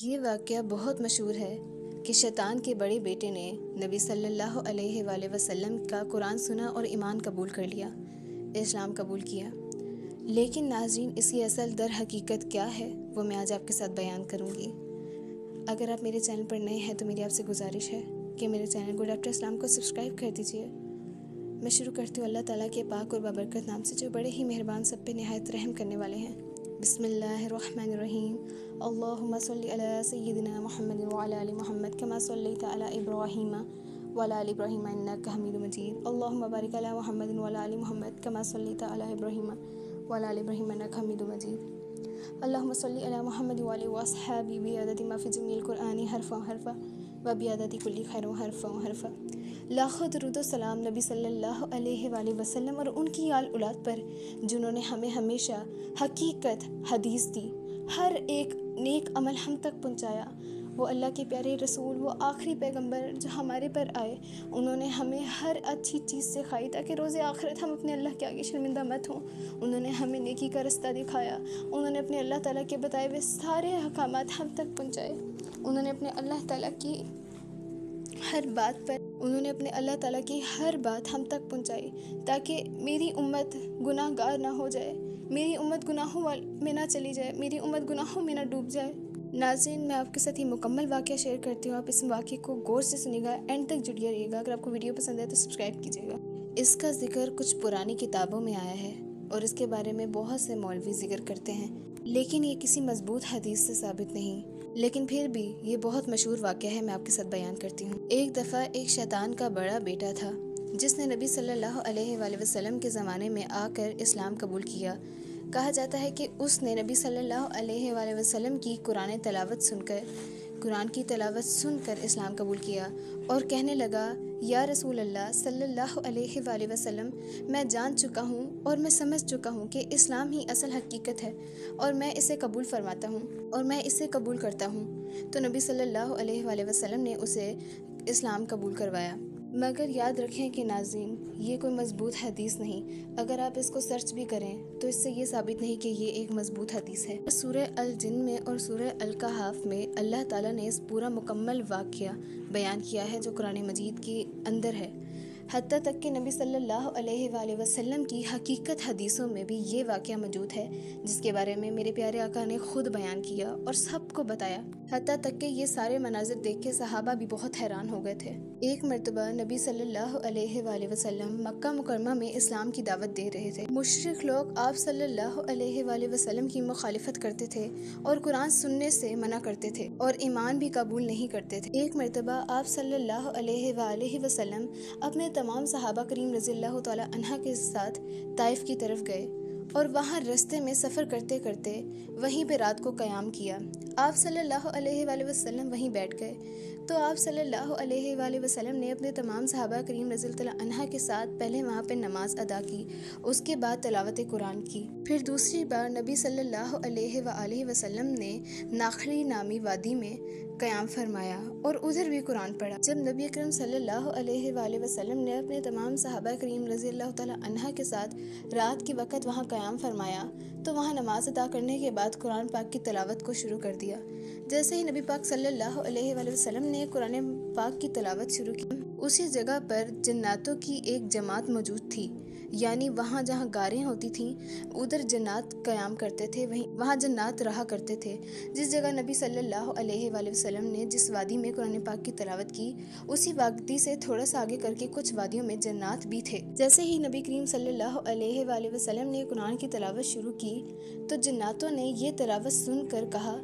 یہ واقعہ بہت مشہور ہے کہ شیطان کے بڑے بیٹے نے نبی صلی اللہ علیہ وآلہ وسلم کا قرآن سنا اور ایمان قبول کر لیا، اسلام قبول کیا۔ لیکن ناظرین، اس کی اصل در حقیقت کیا ہے وہ میں آج آپ کے ساتھ بیان کروں گی۔ اگر آپ میرے چینل پر نئے ہیں تو میری آپ سے گزارش ہے کہ میرے چینل کو ڈاکٹر اسلام کو سبسکرائب کر دیجیے۔ میں شروع کرتی ہوں اللہ تعالیٰ کے پاک اور بابرکت نام سے جو بڑے ہی مہربان، سب پہ نہایت رحم کرنے والے ہیں۔ بسم اللہ الرحمن الرحیم۔ اللہم صلی علی سیدنا محمد وعلی آل محمد کما صلیت علی ابراہیم وعلی آل ابراہیم انک حمید مجید۔ اللہم بارک علی محمد وعلی آل محمد کما صلیت علی ابراہیم وعلی آل ابراہیم انک حمید مجید۔ اللہم صلی علی محمد وعلی واصحابہ بعدد ما فی جمیع القرآن حرفا حرفا وبعدد کل خیر حرفا حرفا۔ لاکھوں درود و سلام نبی صلی اللہ علیہ وآلہ وسلم اور ان کی آل اولاد پر، جنہوں نے ہمیں ہمیشہ حقیقت حدیث دی، ہر ایک نیک عمل ہم تک پہنچایا۔ وہ اللہ کے پیارے رسول، وہ آخری پیغمبر جو ہمارے پر آئے، انہوں نے ہمیں ہر اچھی چیز سکھائی تاکہ روز آخرت ہم اپنے اللہ کے آگے شرمندہ مت ہوں۔ انہوں نے ہمیں نیکی کا رستہ دکھایا، انہوں نے اپنے اللہ تعالیٰ کے بتائے ہوئے سارے احکامات ہم تک پہنچائے۔ انہوں نے اپنے اللہ تعالیٰ کی ہر بات ہم تک پہنچائی تاکہ میری امت گناہ گار نہ ہو جائے، میری امت گناہوں میں نہ چلی جائے، میری امت گناہوں میں نہ ڈوب جائے۔ ناظرین، میں آپ کے ساتھ یہ مکمل واقعہ شیئر کرتی ہوں، آپ اس واقعے کو غور سے سنیے گا، اینڈ تک جڑیے رہیے گا۔ اگر آپ کو ویڈیو پسند ہے تو سبسکرائب کیجیے گا۔ اس کا ذکر کچھ پرانی کتابوں میں آیا ہے اور اس کے بارے میں بہت سے مولوی ذکر کرتے ہیں، لیکن یہ کسی مضبوط حدیث سے ثابت نہیں، لیکن پھر بھی یہ بہت مشہور واقعہ ہے، میں آپ کے ساتھ بیان کرتی ہوں۔ ایک دفعہ ایک شیطان کا بڑا بیٹا تھا جس نے نبی صلی اللہ علیہ وآلہ وسلم کے زمانے میں آ کر اسلام قبول کیا۔ کہا جاتا ہے کہ اس نے نبی صلی اللہ علیہ وآلہ وسلم کی قرآن کی تلاوت سن کر اسلام قبول کیا اور کہنے لگا، یا رسول اللہ صلی اللہ علیہ وآلہ وسلم، میں جان چکا ہوں اور میں سمجھ چکا ہوں کہ اسلام ہی اصل حقیقت ہے اور میں اسے قبول فرماتا ہوں اور میں اسے قبول کرتا ہوں۔ تو نبی صلی اللہ علیہ وآلہ وسلم نے اسے اسلام قبول کروایا۔ مگر یاد رکھیں کہ ناظرین، یہ کوئی مضبوط حدیث نہیں۔ اگر آپ اس کو سرچ بھی کریں تو اس سے یہ ثابت نہیں کہ یہ ایک مضبوط حدیث ہے۔ سورہ الجن میں اور سورہ الکہف میں اللہ تعالیٰ نے اس پورا مکمل واقعہ بیان کیا ہے جو قرآن مجید کے اندر ہے۔ حتیٰ تک کہ نبی صلی اللہ علیہ وآلہ وسلم کی حقیقت حدیثوں میں بھی یہ واقعہ موجود ہے، جس کے بارے میں میرے پیارے آقا نے خود بیان کیا اور سب کو بتایا۔ حتیٰ تک کہ یہ سارے مناظر دیکھ کے صحابہ بھی بہت حیران ہو گئے تھے۔ ایک مرتبہ نبی صلی اللہ علیہ وآلہ وسلم مکہ مکرمہ میں اسلام کی دعوت دے رہے تھے۔ مشرک لوگ آپ صلی اللہ علیہ وآلہ وسلم کی مخالفت کرتے تھے اور قرآن سننے سے منع کرتے تھے اور ایمان بھی قبول نہیں کرتے تھے۔ ایک مرتبہ آپ صلی اللہ علیہ وآلہ وسلم اپنے تمام صحابہ کریم رضی اللہ تعالیٰ عنہ کے ساتھ طائف کی طرف گئے اور وہاں رستے میں سفر کرتے کرتے وہیں پہ رات کو قیام کیا۔ آپ صلی اللہ علیہ وآلہ وسلم وہیں بیٹھ گئے تو آپ صلی اللہ علیہ وآلہ وسلم نے اپنے تمام صحابہ کریم رضی اللہ عنہ کے ساتھ پہلے وہاں پہ نماز ادا کی، اس کے بعد تلاوت قرآن کی۔ پھر دوسری بار نبی صلی اللہ علیہ وآلہ وسلم نے ناخلی نامی وادی میں قیام فرمایا اور ادھر بھی قرآن پڑھا۔ جب نبی اکرم صلی اللہ علیہ وآلہ وسلم نے اپنے تمام صحابہ کریم رضی اللہ تعالیٰ عنہ کے ساتھ رات کے وقت وہاں قیام فرمایا تو وہاں نماز ادا کرنے کے بعد قرآن پاک کی تلاوت کو شروع کر دیا۔ جیسے ہی نبی پاک صلی اللہ علیہ وآلہ وسلم نے قرآن پاک کی تلاوت شروع کی، اسی جگہ پر جناتوں کی ایک جماعت موجود تھی، یعنی وہاں جہاں غاریں ہوتی تھیں ادھر جنات قیام کرتے تھے، وہاں جنات رہا کرتے تھے۔ جس جگہ نبی صلی اللہ علیہ وآلہ وسلم نے جس وادی میں قرآن پاک کی تلاوت کی، اسی وادی سے تھوڑا سا آگے کر کے کچھ وادیوں میں جنات بھی تھے۔ جیسے ہی نبی کریم صلی اللہ علیہ وآلہ وسلم نے قرآن کی تلاوت شروع کی تو جناتوں نے یہ تلاوت سن کر کہا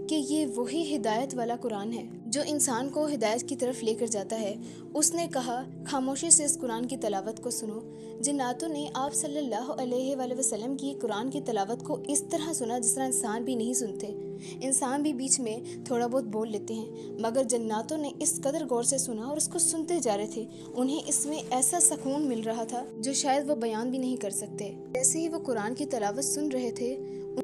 کہ یہ وہی ہدایت والا قرآن ہے جو انسان کو ہدایت کی طرف لے کر جاتا ہے۔ اس نے کہا، خاموشی سے اس قرآن کی تلاوت کو سنو۔ جناتوں نے آپ صلی اللہ علیہ وآلہ وسلم کی قرآن کی تلاوت کو اس طرح سنا جس طرح انسان بھی نہیں سنتے۔ انسان بھی بیچ میں تھوڑا بہت بول لیتے ہیں، مگر جناتوں نے اس قدر غور سے سنا اور اس کو سنتے جا رہے تھے۔ انہیں اس میں ایسا سکون مل رہا تھا جو شاید وہ بیان بھی نہیں کر سکتے۔ جیسے ہی وہ قرآن کی تلاوت سن رہے تھے،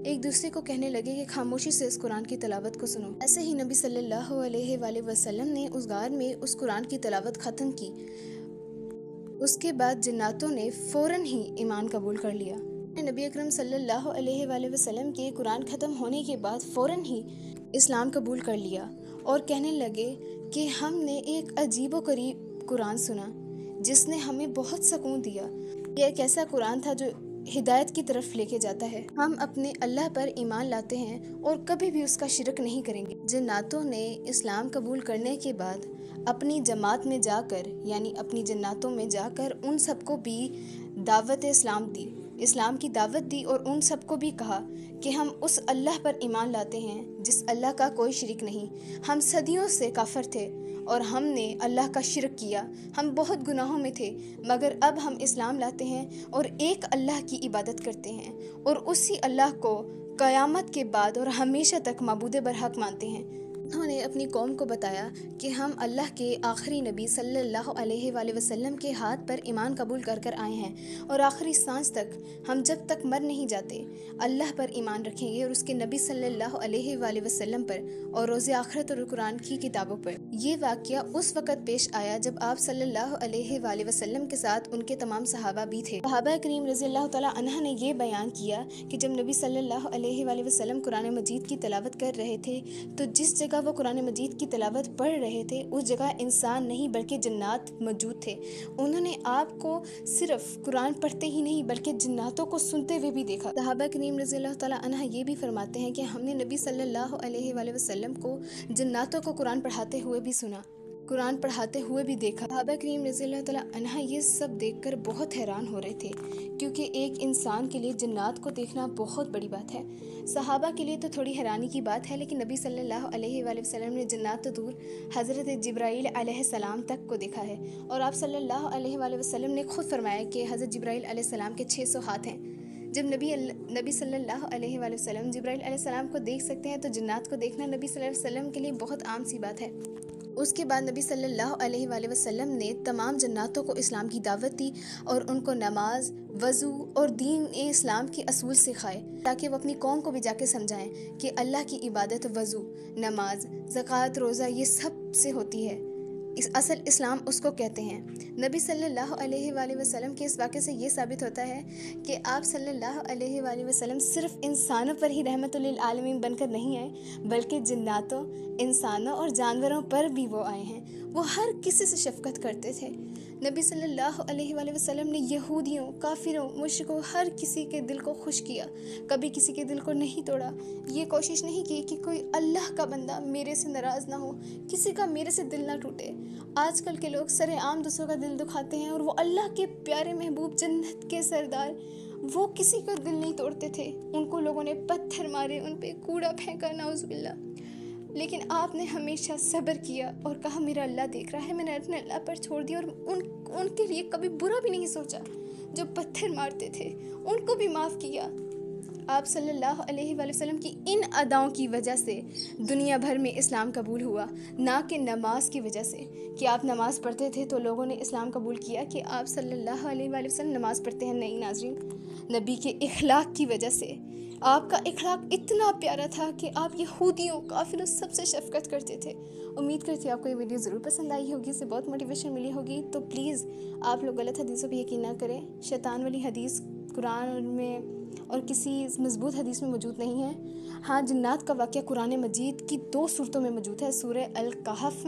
ایک دوسرے کو کہنے لگے کہ خاموشی سے اس قرآن کی تلاوت کو سنو۔ ایسے ہی نبی صلی اللہ علیہ وآلہ وسلم نے اس غار میں اس قرآن کی تلاوت ختم کی۔ اس کے بعد جناتوں نے فوراً ہی ایمان قبول کر لیا۔ نبی اکرم صلی اللہ علیہ وآلہ وسلم کے قرآن ختم ہونے کے بعد فوراً ہی اسلام قبول کر لیا اور کہنے لگے کہ ہم نے ایک عجیب و غریب قرآن سنا جس نے ہمیں بہت سکون دیا۔ یہ ایک ایسا قرآن تھا جو ہدایت کی طرف لے کے جاتا ہے۔ ہم اپنے اللہ پر ایمان لاتے ہیں اور کبھی بھی اس کا شرک نہیں کریں گے۔ جناتوں نے اسلام قبول کرنے کے بعد اپنی جماعت میں جا کر، یعنی اپنی جناتوں میں جا کر ان سب کو بھی دعوت اسلام دی، اسلام کی دعوت دی، اور ان سب کو بھی کہا کہ ہم اس اللہ پر ایمان لاتے ہیں جس اللہ کا کوئی شریک نہیں۔ ہم صدیوں سے کافر تھے اور ہم نے اللہ کا شرک کیا، ہم بہت گناہوں میں تھے، مگر اب ہم اسلام لاتے ہیں اور ایک اللہ کی عبادت کرتے ہیں اور اسی اللہ کو قیامت کے بعد اور ہمیشہ تک معبود برحق مانتے ہیں۔ انہوں نے اپنی قوم کو بتایا کہ ہم اللہ کے آخری نبی صلی اللہ علیہ وآلہ وسلم کے ہاتھ پر ایمان قبول کر کر آئے ہیں، اور آخری سانس تک ہم جب تک مر نہیں جاتے اللہ پر ایمان رکھیں گے اور اس کے نبی صلی اللہ علیہ وآلہ وسلم پر اور روز آخرت اور قرآن کی کتابوں پر۔ یہ واقعہ اس وقت پیش آیا جب آپ صلی اللہ علیہ وآلہ وسلم کے ساتھ ان کے تمام صحابہ بھی تھے۔ صحابہ کریم رضی اللہ تعالیٰ عنہ نے یہ بیان کیا کہ جب نبی صلی اللہ علیہ وآلہ وسلم قرآن مجید کی تلاوت کر رہے تھے تو جس جگہ وہ قرآن مجید کی تلاوت پڑھ رہے تھے اس جگہ انسان نہیں بلکہ جنات موجود تھے۔ انہوں نے آپ کو صرف قرآن پڑھتے ہی نہیں بلکہ جناتوں کو سنتے ہوئے بھی دیکھا۔ صحابہ کریم رضی اللہ تعالیٰ عنہ یہ بھی فرماتے ہیں کہ ہم نے نبی صلی اللہ علیہ وآلہ وسلم کو جناتوں کو قرآن پڑھاتے ہوئے بھی سنا، قرآن پڑھاتے ہوئے بھی دیکھا۔ صحابہ کریم رضی اللہ تعالیٰ عنہ یہ سب دیکھ کر بہت حیران ہو رہے تھے، کیونکہ ایک انسان کے لیے جنات کو دیکھنا بہت بڑی بات ہے۔ صحابہ کے لیے تو تھوڑی حیرانی کی بات ہے، لیکن نبی صلی اللہ علیہ وآلہ وسلم نے جنات تو دور حضرت جبرائیل علیہ السلام تک کو دیکھا ہے، اور آپ صلی اللہ علیہ وآلہ وسلم نے خود فرمایا کہ حضرت جبرائیل علیہ السلام کے 600 ہاتھ ہیں۔ جب نبی صلی اللہ علیہ وآلہ وسلم جبرائیل علیہ السلام کو دیکھ سکتے ہیں تو جنات کو دیکھنا نبی صلی اللہ علیہ وسلم کے لیے بہت عام سی بات ہے۔ اس کے بعد نبی صلی اللہ علیہ وآلہ وسلم نے تمام جناتوں کو اسلام کی دعوت دی اور ان کو نماز، وضو اور دین اسلام کے اصول سکھائے، تاکہ وہ اپنی قوم کو بھی جا کے سمجھائیں کہ اللہ کی عبادت وضو، نماز، زکوٰۃ، روزہ یہ سب سے ہوتی ہے، اصل اسلام اس کو کہتے ہیں۔ نبی صلی اللہ علیہ وآلہ وسلم کے اس واقعے سے یہ ثابت ہوتا ہے کہ آپ صلی اللہ علیہ وآلہ وسلم صرف انسانوں پر ہی رحمت للعالمین بن کر نہیں آئے، بلکہ جناتوں، انسانوں اور جانوروں پر بھی وہ آئے ہیں۔ وہ ہر کسی سے شفقت کرتے تھے۔ نبی صلی اللہ علیہ وآلہ وسلم نے یہودیوں، کافروں، مشرکوں، ہر کسی کے دل کو خوش کیا، کبھی کسی کے دل کو نہیں توڑا۔ یہ کوشش نہیں کی کہ کوئی اللہ کا بندہ میرے سے ناراض نہ ہو، کسی کا میرے سے دل نہ ٹوٹے۔ آج کل کے لوگ سر عام دوسروں کا دل دکھاتے ہیں، اور وہ اللہ کے پیارے محبوب، جنت کے سردار، وہ کسی کا دل نہیں توڑتے تھے۔ ان کو لوگوں نے پتھر مارے، ان پہ کوڑا پھینکا، نعوذ باللہ، لیکن آپ نے ہمیشہ صبر کیا اور کہا میرا اللہ دیکھ رہا ہے، میں نے اپنے اللہ پر چھوڑ دیا، اور ان کے لیے کبھی برا بھی نہیں سوچا۔ جو پتھر مارتے تھے ان کو بھی معاف کیا۔ آپ صلی اللہ علیہ وآلہ وسلم کی ان اداؤں کی وجہ سے دنیا بھر میں اسلام قبول ہوا، نہ کہ نماز کی وجہ سے کہ آپ نماز پڑھتے تھے تو لوگوں نے اسلام قبول کیا کہ آپ صلی اللہ علیہ وآلہ وسلم نماز پڑھتے ہیں۔ نہیں ناظرین، نبی کے اخلاق کی وجہ سے۔ آپ کا اخلاق اتنا پیارا تھا کہ آپ یہودیوں، کافروں سب سے شفقت کرتے تھے۔ امید کرتی ہوں آپ کو یہ ویڈیو ضرور پسند آئی ہوگی، اس سے بہت موٹیویشن ملی ہوگی۔ تو پلیز آپ لوگ غلط حدیثوں پہ یقین نہ کریں۔ شیطان والی حدیث قرآن میں اور کسی مضبوط حدیث میں موجود نہیں ہے۔ ہاں، جنات کا واقعہ قرآن مجید کی 2 صورتوں میں موجود ہے، سورہ الکہف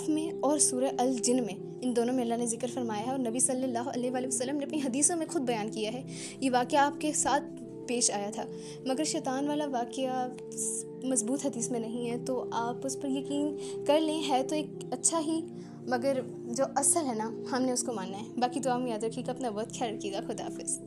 میں اور سورہ الجن میں۔ ان دونوں میں اللہ نے ذکر فرمایا ہے، اور نبی صلی اللہ علیہ وآلہ وسلم نے اپنی حدیثوں میں خود بیان کیا ہے۔ یہ واقعہ آپ کے ساتھ پیش آیا تھا، مگر شیطان والا واقعہ مضبوط حدیث میں نہیں ہے، تو آپ اس پر یقین کر لیں، ہے تو ایک اچھا ہی، مگر جو اصل ہے نا، ہم نے اس کو ماننا ہے۔ باقی دعا میں یاد رکھیے گا، اپنا بہت خیال رکھیے گا۔ خدا حافظ۔